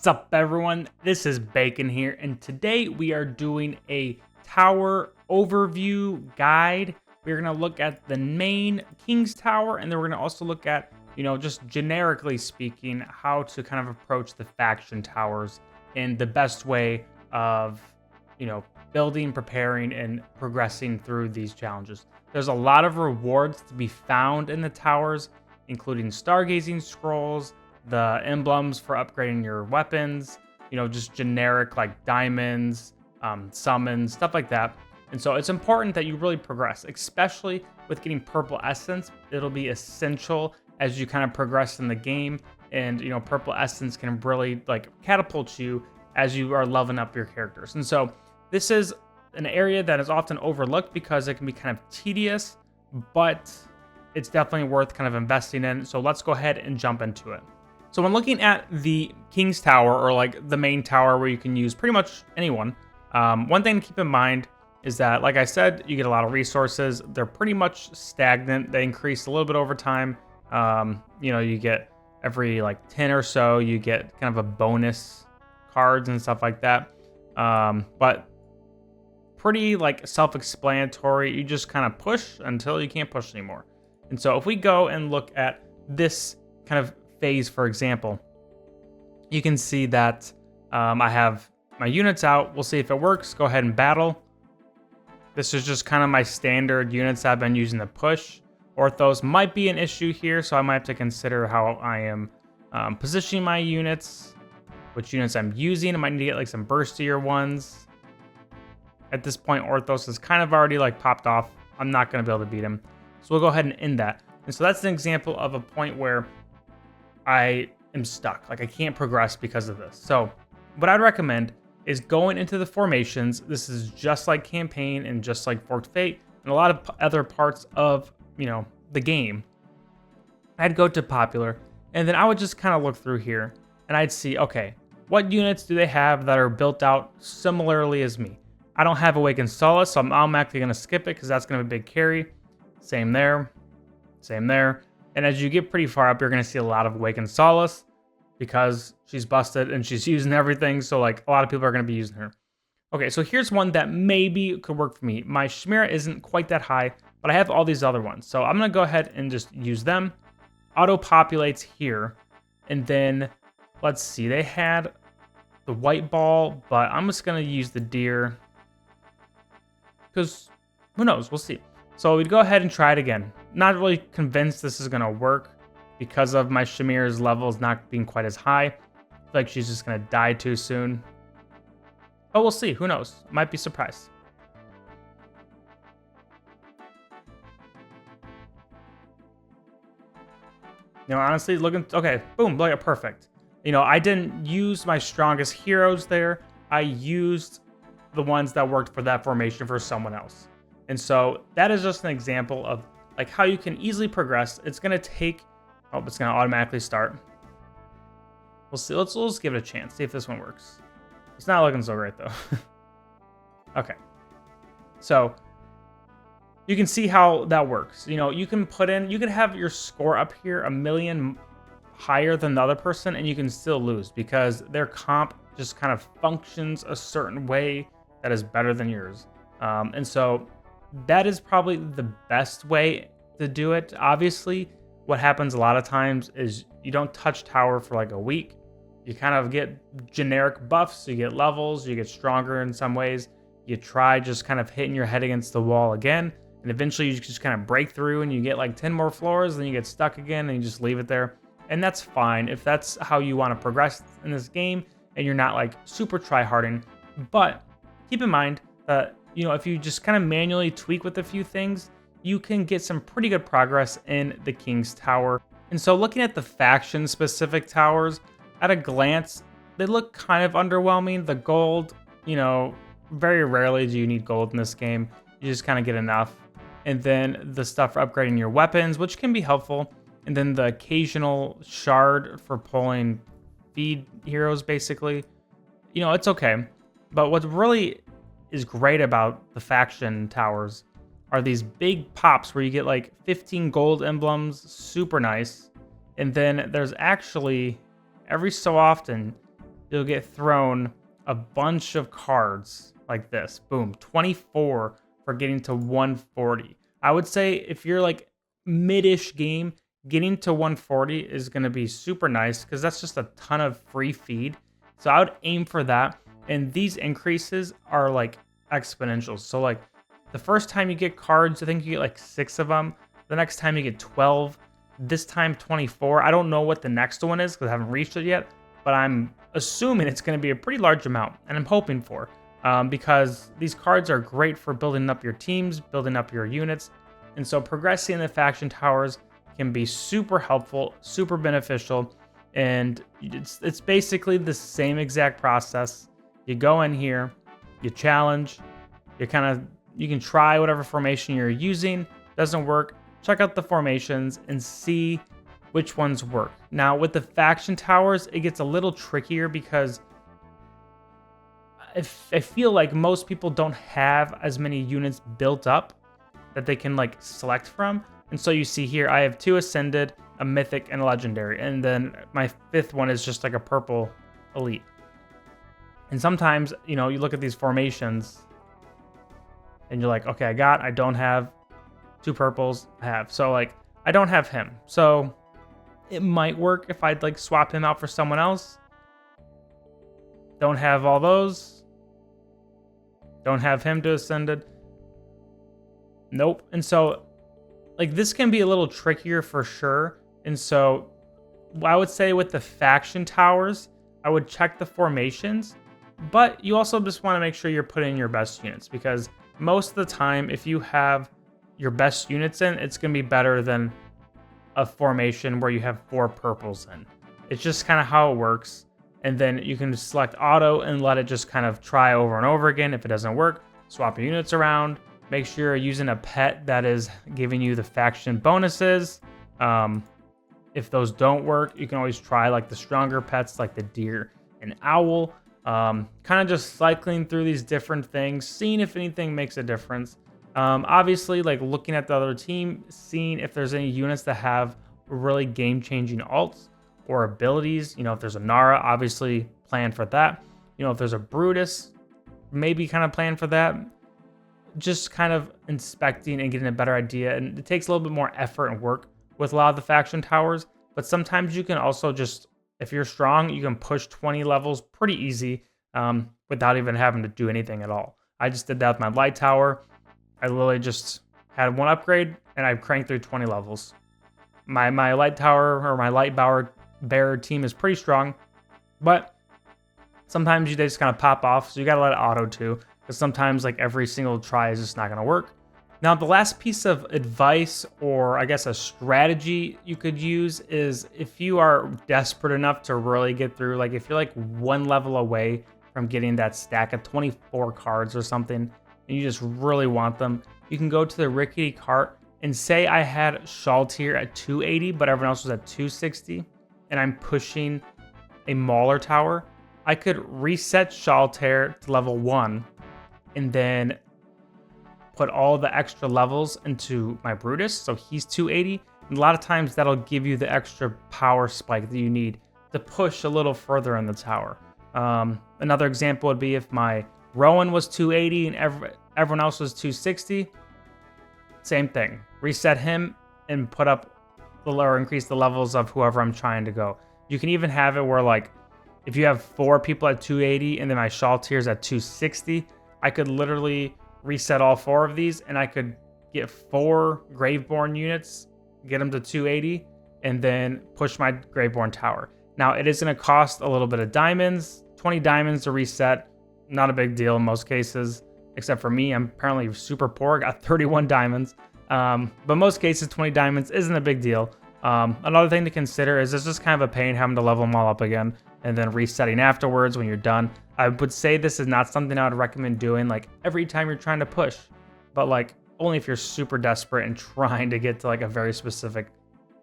What's up, everyone? This is Bacon here, and today we are doing a tower overview guide. We're going to look at the main King's Tower, and then we're going to also look at, just generically speaking, how to kind of approach the faction towers in the best way of, building, preparing, and progressing through these challenges. There's a lot of rewards to be found in the towers, including stargazing scrolls, the emblems for upgrading your weapons, just generic like diamonds, summons, stuff like that. And so it's important that you really progress, especially with getting purple essence. It'll be essential as you kind of progress in the game, and purple essence can really like catapult you as you are leveling up your characters. And so this is an area that is often overlooked because it can be kind of tedious, but it's definitely worth kind of investing in. So let's go ahead and jump into it. So when looking at the King's Tower, or like the main tower where you can use pretty much anyone, one thing to keep in mind is that, like I said, you get a lot of resources. They're pretty much stagnant. They increase a little bit over time. You get every like 10 or so, you get kind of a bonus cards and stuff like that. But pretty like self-explanatory. You just kind of push until you can't push anymore. And so if we go and look at this kind of phase, for example, you can see that I have my units out. We'll see if it works. Go ahead and battle. This is just kind of my standard units I've been using to push. Orthos might be an issue here, so I might have to consider how I am positioning my units, which units I'm using. I might need to get like some burstier ones. At this point, Orthos is kind of already like popped off. I'm not going to be able to beat him. So we'll go ahead and end that. And so that's an example of a point where I am stuck. Like I can't progress because of this. So what I'd recommend is going into the formations. This is just like campaign and just like Forked Fate and a lot of other parts of, the game. I'd go to popular, and then I would just kind of look through here and I'd see, okay, what units do they have that are built out similarly as me? I don't have Awakened Solace, so I'm automatically going to skip it because that's going to be a big carry. Same there. Same there. And as you get pretty far up, you're going to see a lot of Awakened Solace because she's busted and she's using everything. So like a lot of people are going to be using her. Okay, so here's one that maybe could work for me. My Chimera isn't quite that high, but I have all these other ones. So I'm going to go ahead and just use them. Auto populates here. And then let's see, they had the white ball, but I'm just going to use the deer because who knows? We'll see. So we'd go ahead and try it again. Not really convinced this is going to work because of my Chimera's levels not being quite as high. I feel like she's just going to die too soon. But we'll see. Who knows? Might be surprised. Honestly, looking... Okay, boom. Look at perfect. I didn't use my strongest heroes there. I used the ones that worked for that formation for someone else. And so that is just an example of like how you can easily progress. It's going to take... Oh, it's going to automatically start. We'll see. Let's give it a chance. See if this one works. It's not looking so great, though. Okay. So you can see how that works. You can have your score up here 1,000,000 higher than the other person, and you can still lose because their comp just kind of functions a certain way that is better than yours. And so that is probably the best way to do it. Obviously, what happens a lot of times is you don't touch tower for like a week. You kind of get generic buffs, you get levels, you get stronger in some ways. You try just kind of hitting your head against the wall again, and eventually you just kind of break through and you get like 10 more floors, then you get stuck again and you just leave it there. And that's fine if that's how you want to progress in this game and you're not like super try-harding. But keep in mind that, if you just kind of manually tweak with a few things, you can get some pretty good progress in the King's Tower. And so looking at the faction-specific towers, at a glance, they look kind of underwhelming. The gold, very rarely do you need gold in this game. You just kind of get enough. And then the stuff for upgrading your weapons, which can be helpful. And then the occasional shard for pulling feed heroes, basically. It's okay. But what really is great about the faction towers are these big pops where you get like 15 gold emblems, super nice. And then there's actually, every so often, you'll get thrown a bunch of cards like this. Boom, 24 for getting to 140. I would say if you're like mid-ish game, getting to 140 is going to be super nice because that's just a ton of free feed. So I would aim for that. And these increases are like exponential. So like the first time you get cards, I think you get like 6 of them. The next time you get 12. This time 24. I don't know what the next one is because I haven't reached it yet. But I'm assuming it's going to be a pretty large amount. And I'm hoping for. Because these cards are great for building up your teams, building up your units. And so progressing the faction towers can be super helpful, super beneficial. And it's basically the same exact process. You go in here, you challenge, you can try whatever formation you're using. Doesn't work, check out the formations and see which ones work. Now with the faction towers, it gets a little trickier because I feel like most people don't have as many units built up that they can like select from. And so you see here, I have 2 ascended, a mythic, and a legendary. And then my 5th one is just like a purple elite. And sometimes, you know, you look at these formations and you're like, okay, I don't have 2 purples. I have. So like, I don't have him. So it might work if I'd like swap him out for someone else. Don't have all those. Don't have him to ascended. Nope. And so like this can be a little trickier for sure. And so I would say with the faction towers, I would check the formations, but you also just want to make sure you're putting your best units because most of the time, if you have your best units in, it's going to be better than a formation where you have 4 purples in. It's just kind of how it works. And then you can just select auto and let it just kind of try over and over again. If it doesn't work, swap your units around. Make sure you're using a pet that is giving you the faction bonuses. If those don't work, you can always try like the stronger pets like the deer and owl. Kind of just cycling through these different things, seeing if anything makes a difference. Obviously, like looking at the other team, seeing if there's any units that have really game-changing alts or abilities. You know, if there's a Nara, obviously plan for that. You know, if there's a Brutus, maybe kind of plan for that. Just kind of inspecting and getting a better idea. And it takes a little bit more effort and work with a lot of the faction towers. But sometimes you can also just, if you're strong, you can push 20 levels pretty easy without even having to do anything at all. I just did that with my light tower. I literally just had 1 upgrade and I cranked through 20 levels. My light tower or my light bearer team is pretty strong, but sometimes they just kind of pop off. So you got to let it auto too. Because sometimes like every single try is just not going to work. Now, the last piece of advice or I guess a strategy you could use is if you are desperate enough to really get through, like if you're like 1 level away from getting that stack of 24 cards or something, and you just really want them, you can go to the rickety cart and say I had Shaltir at 280, but everyone else was at 260, and I'm pushing a Mauler tower. I could reset Shaltir to level 1 and then put all the extra levels into my Brutus, so he's 280. And a lot of times that'll give you the extra power spike that you need to push a little further in the tower. Another example would be if my Rowan was 280 and everyone else was 260. Same thing. Reset him and put up or increase the levels of whoever I'm trying to go. You can even have it where like if you have 4 people at 280 and then my Shaltir's at 260, I could literally reset all 4 of these and I could get 4 Graveborn units, get them to 280, and then push my Graveborn tower. Now, it is going to cost a little bit of diamonds, 20 diamonds to reset. Not a big deal in most cases, except for me. I'm apparently super poor, got 31 diamonds. But most cases, 20 diamonds isn't a big deal. Another thing to consider is it's just kind of a pain having to level them all up again and then resetting afterwards when you're done. I would say this is not something I would recommend doing like every time you're trying to push, but like only if you're super desperate and trying to get to like a very specific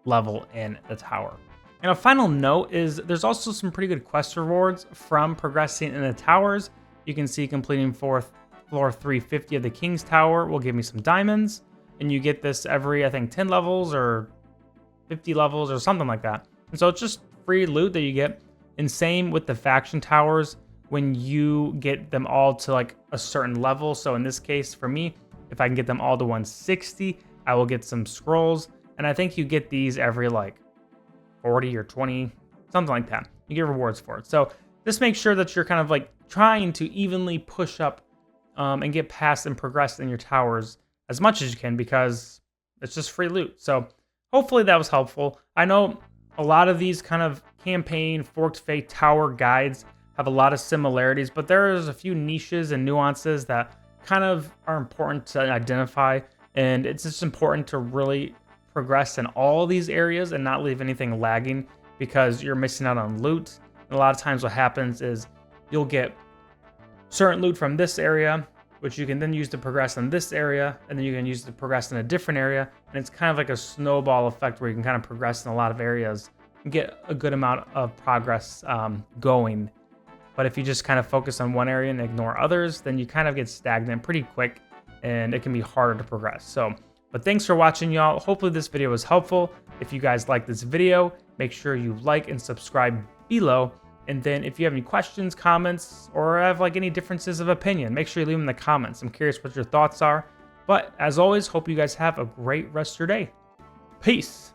level in the tower. And a final note is there's also some pretty good quest rewards from progressing in the towers. You can see completing floor 350 of the King's Tower will give me some diamonds, and you get this every, I think, 10 levels or 50 levels or something like that. And so it's just free loot that you get. And same with the faction towers when you get them all to like a certain level. So in this case, for me, if I can get them all to 160, I will get some scrolls. And I think you get these every like 40 or 20, something like that. You get rewards for it. So just make sure that you're kind of like trying to evenly push up and get past and progress in your towers as much as you can, because it's just free loot. So hopefully that was helpful. I know a lot of these kind of campaign Forked Fate tower guides have a lot of similarities, but there's a few niches and nuances that kind of are important to identify. And it's just important to really progress in all these areas and not leave anything lagging, because you're missing out on loot. And a lot of times what happens is you'll get certain loot from this area, which you can then use to progress in this area, and then you can use to progress in a different area. And it's kind of like a snowball effect where you can kind of progress in a lot of areas and get a good amount of progress going. But if you just kind of focus on one area and ignore others, then you kind of get stagnant pretty quick, and it can be harder to progress. So, but thanks for watching, y'all. Hopefully this video was helpful. If you guys like this video, make sure you like and subscribe below. And then if you have any questions, comments, or have like any differences of opinion, make sure you leave them in the comments. I'm curious what your thoughts are. But as always, hope you guys have a great rest of your day. Peace.